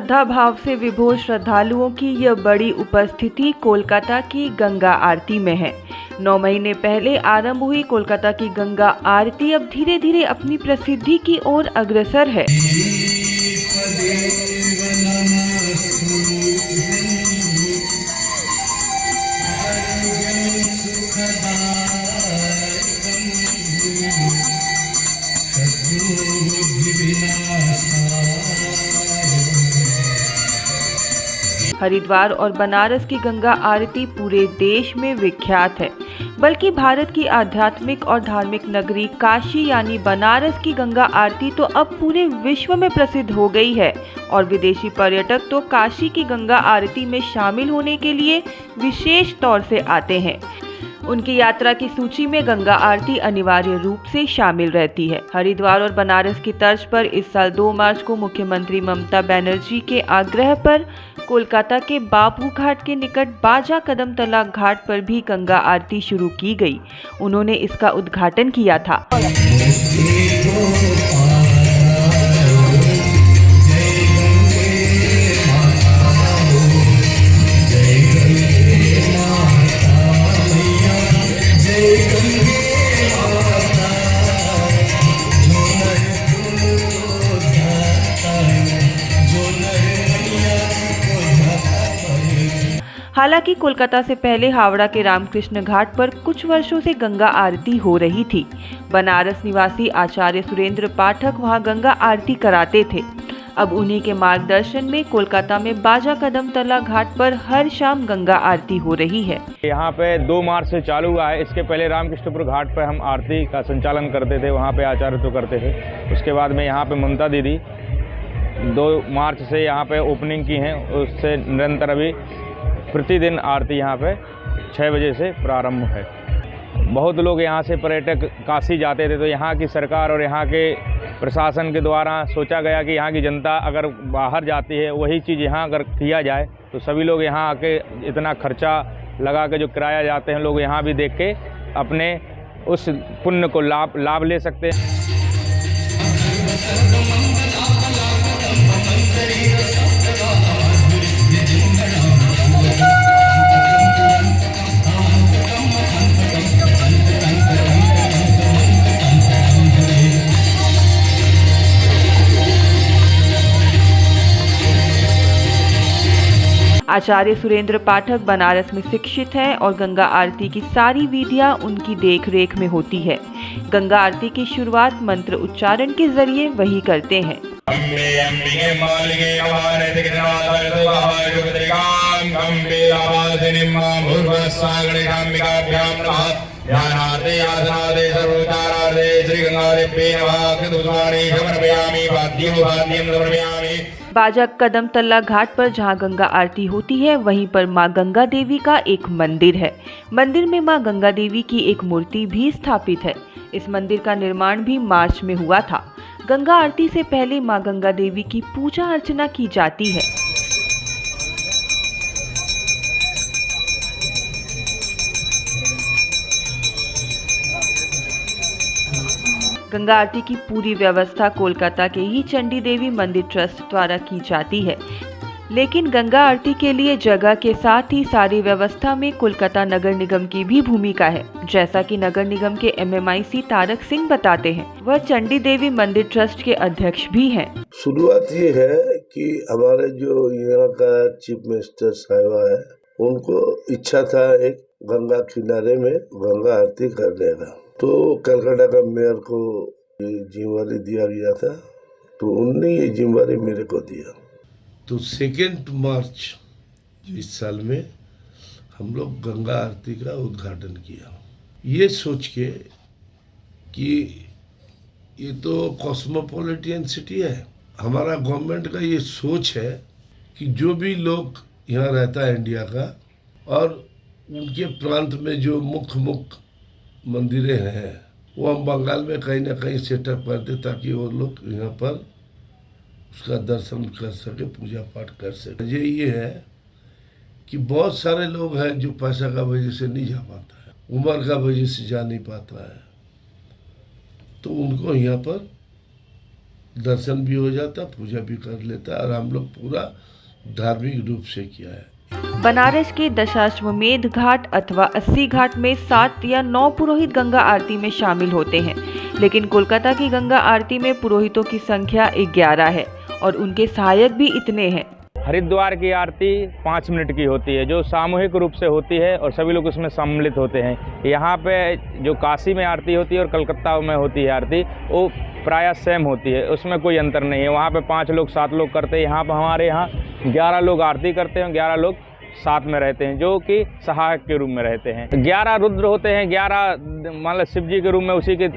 श्रद्धा भाव से विभोर श्रद्धालुओं की यह बड़ी उपस्थिति कोलकाता की गंगा आरती में है। 9 महीने पहले आरंभ हुई कोलकाता की गंगा आरती अब धीरे धीरे अपनी प्रसिद्धि की ओर अग्रसर है। हरिद्वार और बनारस की गंगा आरती पूरे देश में विख्यात है, बल्कि भारत की आध्यात्मिक और धार्मिक नगरी काशी यानी बनारस की गंगा आरती तो अब पूरे विश्व में प्रसिद्ध हो गई है और विदेशी पर्यटक तो काशी की गंगा आरती में शामिल होने के लिए विशेष तौर से आते हैं। उनकी यात्रा की सूची में गंगा आरती अनिवार्य रूप से शामिल रहती है। हरिद्वार और बनारस की तर्ज पर इस साल 2 मार्च को मुख्यमंत्री ममता बनर्जी के आग्रह पर कोलकाता के बापू घाट के निकट बाजा कदम तला घाट पर भी गंगा आरती शुरू की गई। उन्होंने इसका उद्घाटन किया था। हालांकि कोलकाता से पहले हावड़ा के रामकृष्ण घाट पर कुछ वर्षों से गंगा आरती हो रही थी। बनारस निवासी आचार्य सुरेंद्र पाठक वहां गंगा आरती कराते थे। अब उन्हीं के मार्गदर्शन में कोलकाता में बाजा कदम तला घाट पर हर शाम गंगा आरती हो रही है। यहाँ पे 2 मार्च से चालू हुआ है। इसके पहले रामकृष्णपुर घाट पर हम आरती का संचालन करते थे, वहाँ पे आचार्य तो करते थे। उसके बाद में यहाँ पे ममता दीदी 2 मार्च से यहाँ पे ओपनिंग की हैं। उससे निरंतर अभी प्रतिदिन आरती यहाँ पे 6 बजे से प्रारंभ है। बहुत लोग यहाँ से पर्यटक काशी जाते थे, तो यहाँ की सरकार और यहाँ के प्रशासन के द्वारा सोचा गया कि यहाँ की जनता अगर बाहर जाती है वही चीज़ यहाँ अगर किया जाए तो सभी लोग यहाँ आके इतना खर्चा लगा के जो किराया जाते हैं लोग यहाँ भी देख के अपने उस पुण्य को लाभ ले सकते हैं। आचार्य सुरेंद्र पाठक बनारस में शिक्षित हैं और गंगा आरती की सारी विधियां उनकी देखरेख में होती है। गंगा आरती की शुरुआत मंत्र उच्चारण के जरिए वही करते हैं। बाजा कदम तल्ला घाट पर जहां गंगा आरती होती है वहीं पर मां गंगा देवी का एक मंदिर है। मंदिर में मां गंगा देवी की एक मूर्ति भी स्थापित है। इस मंदिर का निर्माण भी मार्च में हुआ था। गंगा आरती से पहले मां गंगा देवी की पूजा अर्चना की जाती है। गंगा आरती की पूरी व्यवस्था कोलकाता के ही चंडी देवी मंदिर ट्रस्ट द्वारा की जाती है, लेकिन गंगा आरती के लिए जगह के साथ ही सारी व्यवस्था में कोलकाता नगर निगम की भी भूमिका है, जैसा कि नगर निगम के MMIC तारक सिंह बताते हैं। वह चंडी देवी मंदिर ट्रस्ट के अध्यक्ष भी हैं। शुरुआत ये है कि हमारे जो यहाँ का चीफ मिनिस्टर साहिबा है, उनको इच्छा था एक गंगा किनारे में गंगा आरती करने का, तो कलकत्ता का मेयर को ये जिम्मेवारी दिया गया था, तो उनने ये जिम्मेवारी मेरे को दिया। तो 2 मार्च इस साल में हम लोग गंगा आरती का उद्घाटन किया, ये सोच के कि ये तो कॉस्मोपॉलिटन सिटी है। हमारा गवर्नमेंट का ये सोच है कि जो भी लोग यहाँ रहता है इंडिया का, और उनके प्रांत में जो मुख्य मंदिरें हैं वो हम बंगाल में कहीं ना कहीं सेटअप कर दे, ताकि वो लोग यहाँ पर उसका दर्शन कर सके, पूजा पाठ कर सके। ये है कि बहुत सारे लोग हैं जो पैसा का वजह से नहीं जा पाता है, उम्र का वजह से जा नहीं पाता है, तो उनको यहाँ पर दर्शन भी हो जाता, पूजा भी कर लेता, और हम लोग पूरा धार्मिक रूप से किया है। बनारस के दशाश्वमेध घाट अथवा 80 घाट में 7 या 9 पुरोहित गंगा आरती में शामिल होते हैं, लेकिन कोलकाता की गंगा आरती में पुरोहितों की संख्या 11 है और उनके सहायक भी इतने हैं। हरिद्वार की आरती 5 मिनट की होती है, जो सामूहिक रूप से होती है और सभी लोग उसमें सम्मिलित होते हैं। यहाँ पे जो काशी में आरती होती है और कलकत्ता में होती है आरती, वो प्रायः सेम होती है, उसमें कोई अंतर नहीं है। वहाँ पे 5 लोग 7 लोग करते हैं, यहाँ पर हमारे यहाँ 11 लोग आरती करते हैं, 11 लोग साथ में रहते हैं, जो कि सहायक के रूप में रहते हैं। 11 रुद्र होते हैं, 11 मतलब शिव जी के रूप में उसी के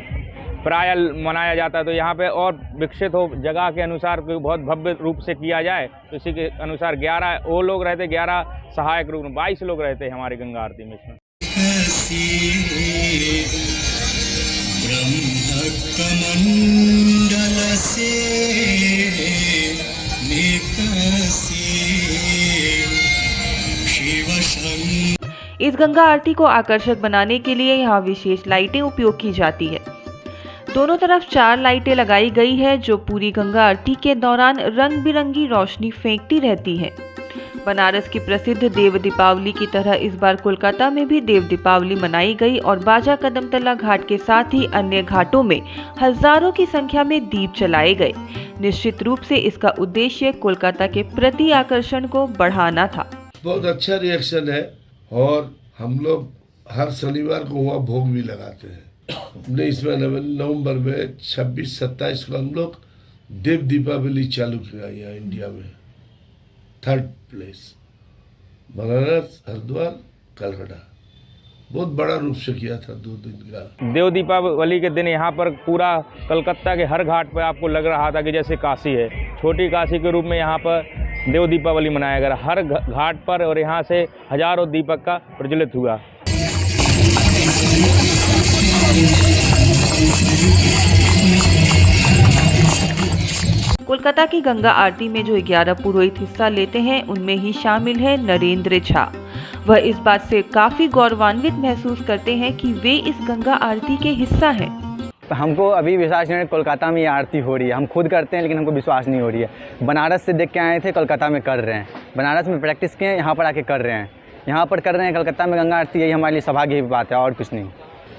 प्राय मनाया जाता है। तो यहाँ पे और विकसित हो जगह के अनुसार बहुत भव्य रूप से किया जाए, तो इसी के अनुसार 11 वो लोग रहते, 11 सहायक रूप में 22 लोग रहते हैं हमारी गंगा आरती में। इसमें इस गंगा आरती को आकर्षक बनाने के लिए यहाँ विशेष लाइटें उपयोग की जाती है। दोनों तरफ 4 लाइटें लगाई गई है, जो पूरी गंगा आरती के दौरान रंग बिरंगी रोशनी फेंकती रहती हैं। बनारस की प्रसिद्ध देव दीपावली की तरह इस बार कोलकाता में भी देव दीपावली मनाई गई और बाजा कदमतला घाट के साथ ही अन्य घाटों में हजारों की संख्या में दीप जलाए गए। निश्चित रूप से इसका उद्देश्य कोलकाता के प्रति आकर्षण को बढ़ाना था। बहुत अच्छा रिएक्शन है और हम लोग हर शनिवार को वहाँ भोग भी लगाते हैं। हमने इसमें नवंबर में 26-27 को हम लोग देव दीपावली चालू किया यहाँ इंडिया में। 3rd प्लेस बनारस, हरिद्वार, कलकत्ता, बहुत बड़ा रूप से किया था 2 दिन का। देव दीपावली के दिन यहाँ पर पूरा कलकत्ता के हर घाट पर आपको लग रहा था कि जैसे काशी है, छोटी काशी के रूप में यहाँ पर देव दीपावली मनाया गया हर घाट पर, और यहाँ से हजारों दीपक का प्रज्वलित हुआ। कोलकाता की गंगा आरती में जो 11 पुरोहित हिस्सा लेते हैं, उनमें ही शामिल है नरेंद्र झा। वह इस बात से काफी गौरवान्वित महसूस करते हैं कि वे इस गंगा आरती के हिस्सा हैं। हमको अभी विश्वास नहीं है कोलकाता में ये आरती हो रही है, हम खुद करते हैं लेकिन हमको विश्वास नहीं हो रही है। बनारस से देख के आए थे, कोलकाता में कर रहे हैं, बनारस में प्रैक्टिस किए, यहाँ पर आके कर रहे हैं, यहाँ पर कर रहे हैं कलकत्ता में गंगा आरती। यही हमारे लिए सौभाग्य की बात है और कुछ नहीं।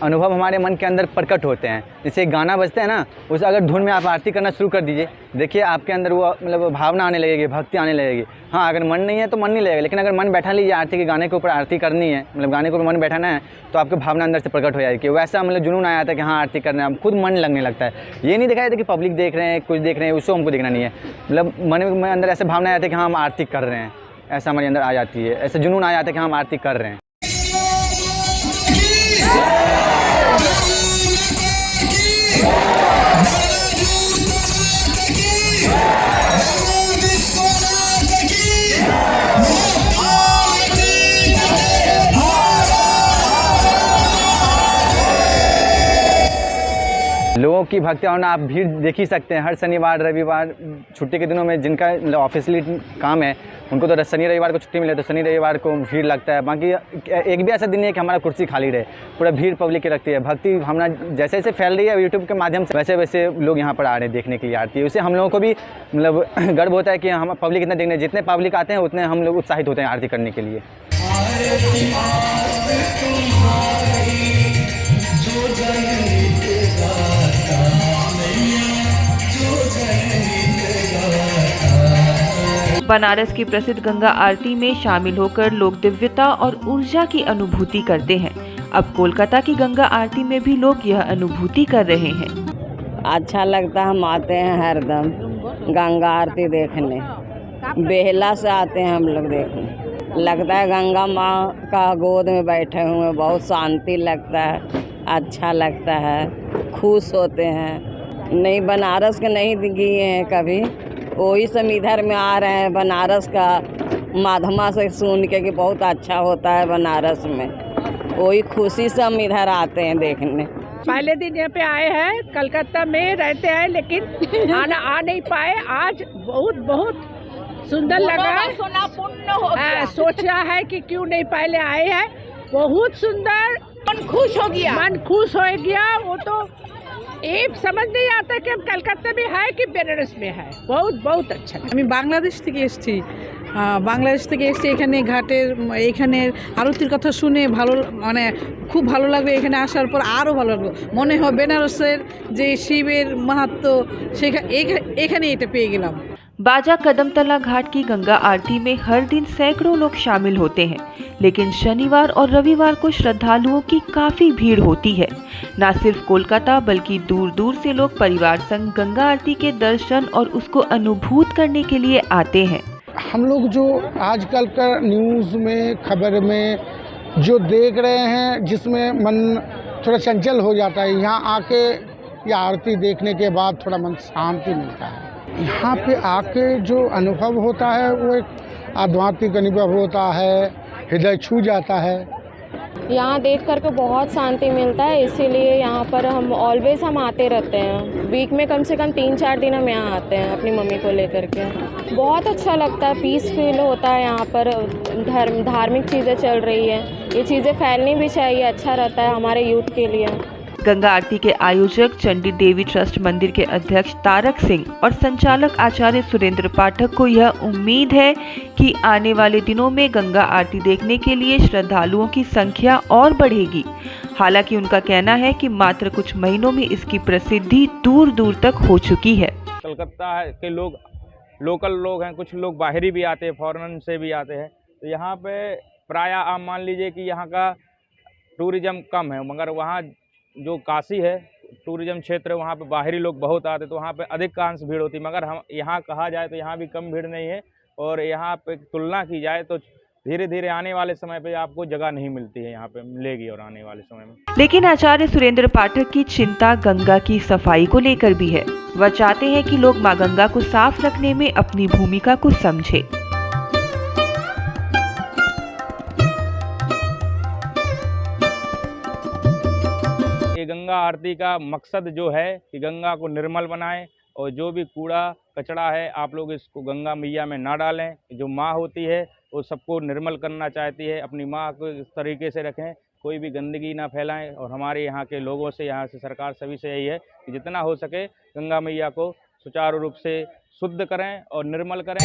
अनुभव हमारे मन के अंदर प्रकट होते हैं। जैसे गाना बजता है ना, उस अगर धुन में आप आरती करना शुरू कर दीजिए, देखिए आपके अंदर वो मतलब भावना आने लगेगी, भक्ति आने लगेगी। हाँ, अगर मन नहीं है तो मन नहीं लगेगा, लेकिन अगर मन बैठा लीजिए आरती के गाने के ऊपर आरती करनी है, मतलब गाने के ऊपर मन बैठाना है, तो आपकी भावना अंदर से प्रकट हो जाएगी। वैसा मतलब जुनून आया था कि हाँ आरती करना है, खुद मन लगने लगता है। ये नहीं दिखाया था कि पब्लिक देख रहे हैं, कुछ देख रहे हैं, उसको हमको देखना नहीं है। मतलब मन में अंदर ऐसे भावना आया था कि हाँ हम आरती कर रहे हैं, ऐसा हमारे अंदर आ जाती है, ऐसे जुनून आ जाता है कि हम आरती कर रहे हैं। लोगों की भक्ति और आप भीड़ देख ही सकते हैं। हर शनिवार रविवार छुट्टी के दिनों में जिनका ऑफिशियली काम है, उनको तो शनि रविवार को छुट्टी मिले तो शनि रविवार को भीड़ लगता है। बाकी एक भी ऐसा दिन नहीं है कि हमारा कुर्सी खाली रहे, पूरा भीड़ पब्लिक की लगती है। भक्ति हमारा जैसे जैसे फैल रही है यूट्यूब के माध्यम से, वैसे वैसे लोग यहाँ पर आ रहे हैं देखने के लिए आरती है। उससे हम लोगों को भी मतलब गर्व होता है कि हम पब्लिक इतना देखने, जितने पब्लिक आते हैं उतने हम लोग उत्साहित होते हैं आरती करने के लिए। बनारस की प्रसिद्ध गंगा आरती में शामिल होकर लोग दिव्यता और ऊर्जा की अनुभूति करते हैं। अब कोलकाता की गंगा आरती में भी लोग यह अनुभूति कर रहे हैं। अच्छा लगता है, हम आते हैं हरदम गंगा आरती देखने, बेहला से आते हैं हम लोग देखने। लगता है गंगा माँ का गोद में बैठे हुए, बहुत शांति लगता है, अच्छा लगता है, खुश होते हैं। नहीं बनारस के नहीं गए हैं कभी, वही सब इधर में आ रहे हैं बनारस का माध्यमा से सुन के कि बहुत अच्छा होता है बनारस में, वही खुशी से हम इधर आते हैं देखने। पहले दिन यहाँ पे आए हैं, कलकत्ता में रहते हैं लेकिन आ नहीं पाए। आज बहुत सुंदर लगा, सोचा है कि क्यों नहीं पहले आए हैं। बहुत सुंदर, मन खुश हो गया, वो तो ये समझ नहीं आता कि हम कलकत्ता में है कि बनारस में है। बहुत बहुत अच्छा लगा। আমি বাংলাদেশ থেকে এসেছি, বাংলাদেশ থেকে এসেছি এখানে ঘাটের এখানের আরতির কথা শুনে ভালো, মানে খুব ভালো লাগবে। এখানে আসার পর আরও ভালো লাগবে, মনে হয় বেনারসের যে শিবের মাহাত্ম্য এখানে এটা পেয়ে গেলাম। बाजा कदमतला घाट की गंगा आरती में हर दिन सैकड़ों लोग शामिल होते हैं, लेकिन शनिवार और रविवार को श्रद्धालुओं की काफी भीड़ होती है। न सिर्फ कोलकाता बल्कि दूर दूर से लोग परिवार संग गंगा आरती के दर्शन और उसको अनुभूत करने के लिए आते हैं। हम लोग जो आजकल का न्यूज़ में खबर में जो देख रहे हैं, जिसमें मन थोड़ा चंचल हो जाता है, यहाँ आके या आरती देखने के बाद थोड़ा मन शांति मिलता है। यहाँ पे आके जो अनुभव होता है वो एक आध्यात्मिक अनुभव होता है, हृदय छू जाता है। यहाँ देख कर के बहुत शांति मिलता है, इसीलिए यहाँ पर हम ऑलवेज हम आते रहते हैं। वीक में कम से कम 3-4 दिन हम यहाँ आते हैं अपनी मम्मी को लेकर के। बहुत अच्छा लगता है, पीस फील होता है। यहाँ पर धार्मिक चीज़ें चल रही है, ये चीज़ें फैलनी भी चाहिए, अच्छा रहता है हमारे यूथ के लिए। गंगा आरती के आयोजक चंडी देवी ट्रस्ट मंदिर के अध्यक्ष तारक सिंह और संचालक आचार्य सुरेंद्र पाठक को यह उम्मीद है कि आने वाले दिनों में गंगा आरती देखने के लिए श्रद्धालुओं की संख्या और बढ़ेगी। हालांकि उनका कहना है कि मात्र कुछ महीनों में इसकी प्रसिद्धि दूर दूर तक हो चुकी है। कलकत्ता के लोग लोकल लोग हैं, कुछ लोग बाहरी भी आते हैं, फॉरेन से भी आते हैं। तो यहाँ पे प्राय आप मान लीजिए कि यहाँ का टूरिज़्म कम है, मगर वहाँ जो काशी है टूरिज़्म क्षेत्र, वहाँ पे बाहरी लोग बहुत आते, तो वहाँ पे अधिकांश भीड़ होती। मगर हम यहाँ कहा जाए तो यहाँ भी कम भीड़ नहीं है, और यहाँ पे तुलना की जाए तो धीरे धीरे आने वाले समय पे आपको जगह नहीं मिलती है, यहाँ पे मिलेगी और आने वाले समय में। लेकिन आचार्य सुरेंद्र पाठक की चिंता गंगा की सफाई को लेकर भी है। वह चाहते हैं कि लोग मां गंगा को साफ रखने में अपनी भूमिका को समझे। ये गंगा आरती का मकसद जो है कि गंगा को निर्मल बनाएं, और जो भी कूड़ा कचरा है आप लोग इसको गंगा मैया में ना डालें। जो माँ होती है वो सबको निर्मल करना चाहती है, अपनी माँ को इस तरीके से रखें, कोई भी गंदगी ना फैलाएं। और हमारे यहाँ के लोगों से, यहाँ से सरकार सभी से यही है कि जितना हो सके गंगा मैया को सुचारू रूप से शुद्ध करें और निर्मल करें।